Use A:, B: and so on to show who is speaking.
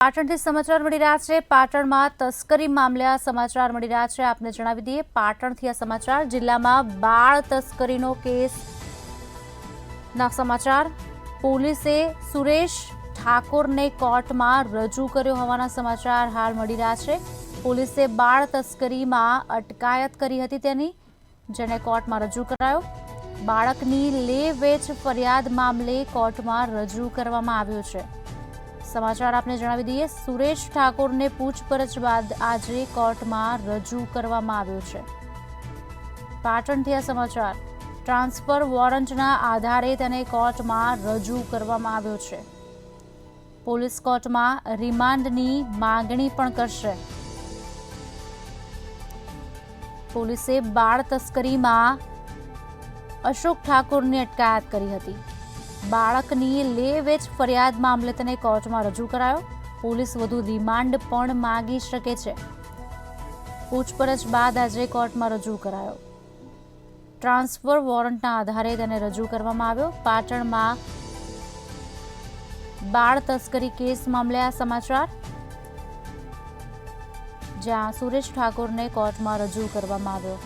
A: પાટણથી સમાચાર મળી રહ્યા છે। પાટણમાં તસ્કરી મામલે આ સમાચાર મળી રહ્યા છે। આપને જણાવી દઈએ પાટણથી આ સમાચાર જિલ્લામાં બાળ તસ્કરીનો કેસના સમાચાર। પોલીસે સુરેશ ઠાકોરને કોર્ટમાં રજૂ કર્યો હોવાના સમાચાર હાલ મળી રહ્યા છે। પોલીસે બાળ તસ્કરીમાં અટકાયત કરી હતી તેની, જેને કોર્ટમાં રજૂ કરાયો। બાળકની લે વેચ ફરિયાદ મામલે કોર્ટમાં રજૂ કરવામાં આવ્યો છે। समाचार आपने जणावी दीए सुरेश ठाकुर ने पूछपरछ बाद आज कोर्टમાં રજૂ કરવામાં આવ્યો છે। પાટણથી આ સમાચાર ટ્રાન્સફર વોરંટના આધારે તેને કોર્ટમાં રજૂ કરવામાં આવ્યો છે। પોલીસ કોર્ટમાં રિમાન્ડની માંગણી પણ કરશે। પોલીસે બાળ તસ્કરીમાં અશોક ઠાકોરની અટકાયત કરી હતી। બાળકની લે વેચ ફરિયાદ મામલે તેને કોર્ટમાં રજૂ કરાયો। પોલીસ વધુ રિમાન્ડ પણ માંગી શકે છે। પૂછપરછ બાદ આજે કોર્ટમાં રજૂ કરાયો। ટ્રાન્સફર વોરંટના આધારે તેને રજૂ કરવામાં આવ્યો। પાટણમાં બાળ તસ્કરી કેસ મામલે આ સમાચાર, જ્યાં સુરેશ ઠાકોરને કોર્ટમાં રજૂ કરવામાં આવ્યો।